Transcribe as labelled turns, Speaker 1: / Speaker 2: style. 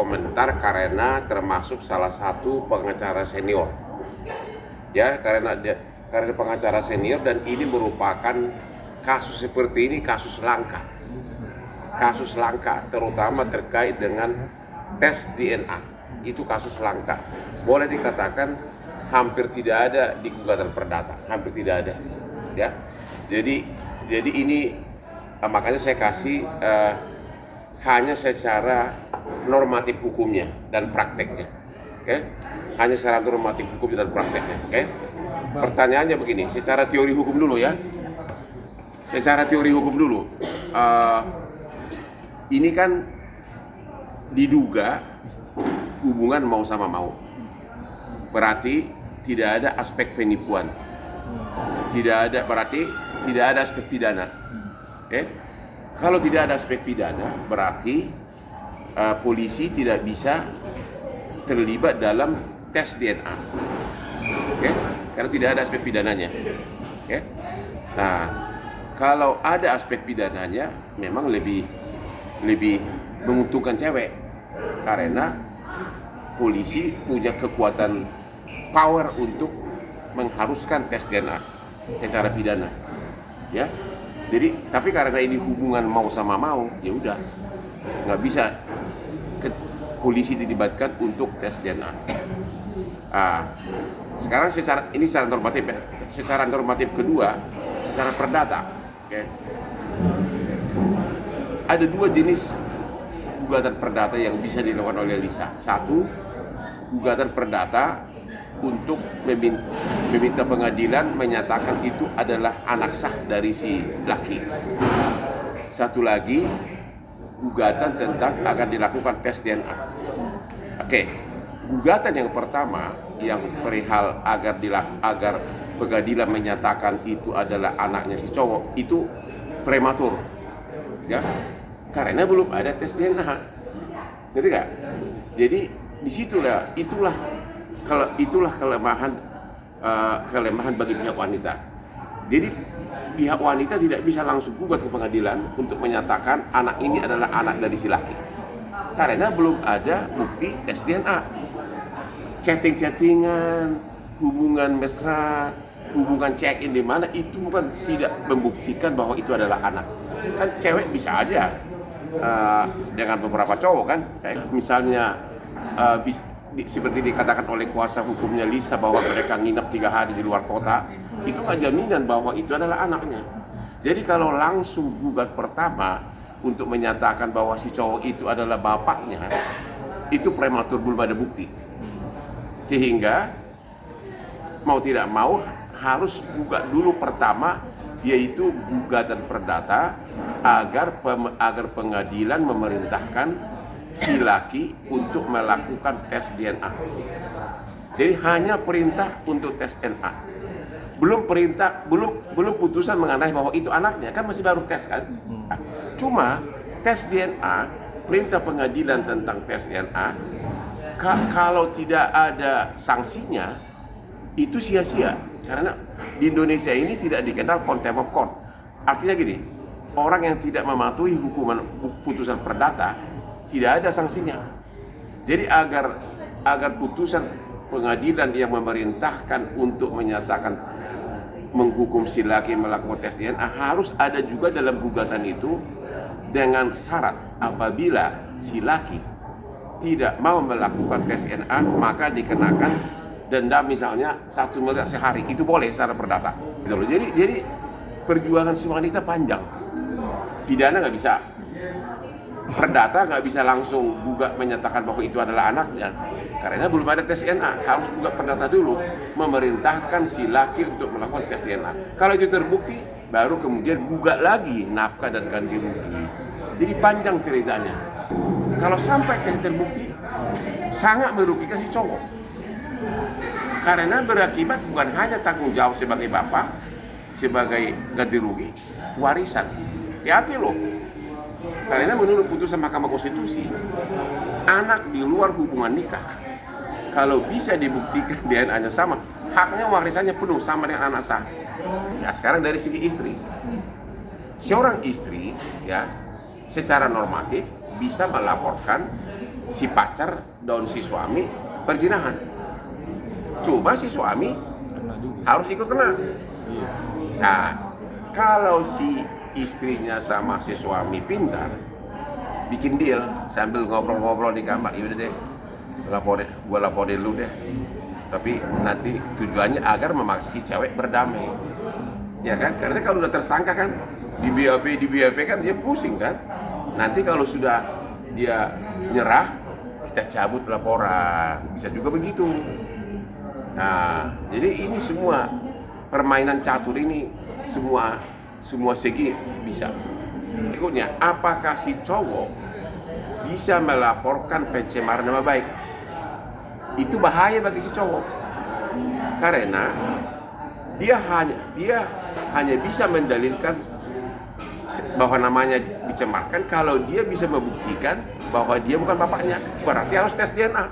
Speaker 1: berkomentar karena termasuk salah satu pengacara senior. Ya, karena pengacara senior, dan ini merupakan kasus seperti ini kasus langka. Kasus langka terutama terkait dengan tes DNA. Itu kasus langka. Boleh dikatakan hampir tidak ada di gugatan perdata, hampir tidak ada. Ya. Jadi ini makanya saya kasih hanya secara normatif hukumnya dan prakteknya. Oke? Hanya secara normatif hukum dan prakteknya. Oke? Pertanyaannya begini, secara teori hukum dulu ya. Secara teori hukum dulu. Ini kan diduga hubungan mau sama mau. Berarti tidak ada aspek penipuan. Berarti tidak ada aspek pidana. Oke? Kalau tidak ada aspek pidana, berarti polisi tidak bisa terlibat dalam tes DNA. Oke? Karena tidak ada aspek pidananya. Oke? Nah, kalau ada aspek pidananya, memang lebih menguntungkan cewek, karena polisi punya kekuatan power untuk mengharuskan tes DNA secara pidana. Ya. Jadi, tapi karena ini hubungan mau sama mau, ya udah, nggak bisa polisi dilibatkan untuk tes DNA. Sekarang secara normatif ya. Secara normatif kedua, secara perdata, okay. Ada dua jenis gugatan perdata yang bisa dilakukan oleh Lisa. Satu, gugatan perdata untuk meminta pengadilan menyatakan itu adalah anak sah dari si laki. Satu lagi, gugatan tentang agar dilakukan tes DNA. Oke, gugatan yang pertama yang perihal agar pengadilan menyatakan itu adalah anaknya si cowok, itu prematur, ya, karena belum ada tes DNA, ngerti gak? Jadi itulah kelemahan bagi pihak wanita. Jadi pihak wanita tidak bisa langsung gugat ke pengadilan untuk menyatakan anak ini adalah anak dari si laki, karena belum ada bukti tes DNA. Chatting-chattingan, hubungan mesra, hubungan check-in di mana, itu bukan tidak membuktikan bahwa itu adalah anak. Kan cewek bisa aja dengan beberapa cowok kan, kayak misalnya seperti dikatakan oleh kuasa hukumnya Lisa bahwa mereka nginep 3 hari di luar kota, itu nggak jaminan bahwa itu adalah anaknya. Jadi kalau langsung gugat pertama untuk menyatakan bahwa si cowok itu adalah bapaknya, itu prematur, belum ada bukti. Sehingga mau tidak mau harus gugat dulu pertama, yaitu gugatan perdata agar pengadilan memerintahkan si laki untuk melakukan tes DNA. Jadi hanya perintah untuk tes DNA. Belum putusan mengenai bahwa itu anaknya, kan masih baru tes kan. Cuma tes DNA, perintah pengadilan tentang tes DNA, kalau tidak ada sanksinya itu sia-sia, karena di Indonesia ini tidak dikenal contempt of court. Artinya gini, orang yang tidak mematuhi hukuman putusan perdata tidak ada sanksinya. Jadi agar putusan pengadilan yang memerintahkan untuk menyatakan menghukum si laki melakukan tes DNA harus ada juga dalam gugatan itu, dengan syarat apabila si laki tidak mau melakukan tes DNA maka dikenakan denda misalnya 1 miliar sehari. Itu boleh secara perdata. Jadi perjuangan si wanita panjang. Pidana nggak bisa, perdata nggak bisa langsung gugat menyatakan bahwa itu adalah anaknya, karena belum ada tes DNA. Harus gugat perdata dulu, memerintahkan si laki untuk melakukan tes DNA. Kalau itu terbukti, baru kemudian gugat lagi nafkah dan ganti rugi. Jadi panjang ceritanya. Kalau sampai terbukti, sangat merugikan si cowok, karena berakibat bukan hanya tanggung jawab sebagai bapak, sebagai ganti rugi, warisan. Hati-hati loh, karena menurut putusan Mahkamah Konstitusi, anak di luar hubungan nikah kalau bisa dibuktikan DNA-nya sama, haknya warisannya penuh sama dengan anak sah. Nah, sekarang dari segi istri, seorang istri ya secara normatif bisa melaporkan si pacar dan si suami perzinahan. Cuma si suami harus ikut kena. Nah, kalau si istrinya sama si suami pintar, bikin deal sambil ngobrol-ngobrol di kamar, yaudah deh, gue laporin lu deh. Tapi nanti tujuannya agar memaksa si cewek berdamai, ya kan? Karena kalau udah tersangka kan, di BAP kan dia pusing kan. Nanti kalau sudah dia nyerah, kita cabut laporan, bisa juga begitu. Nah, jadi ini semua permainan catur ini semua segi bisa. Berikutnya, apakah si cowok bisa melaporkan pencemaran nama baik? Itu bahaya bagi si cowok, karena dia hanya bisa mendalilkan bahwa namanya dicemarkan kalau dia bisa membuktikan bahwa dia bukan bapaknya. Berarti harus tes DNA.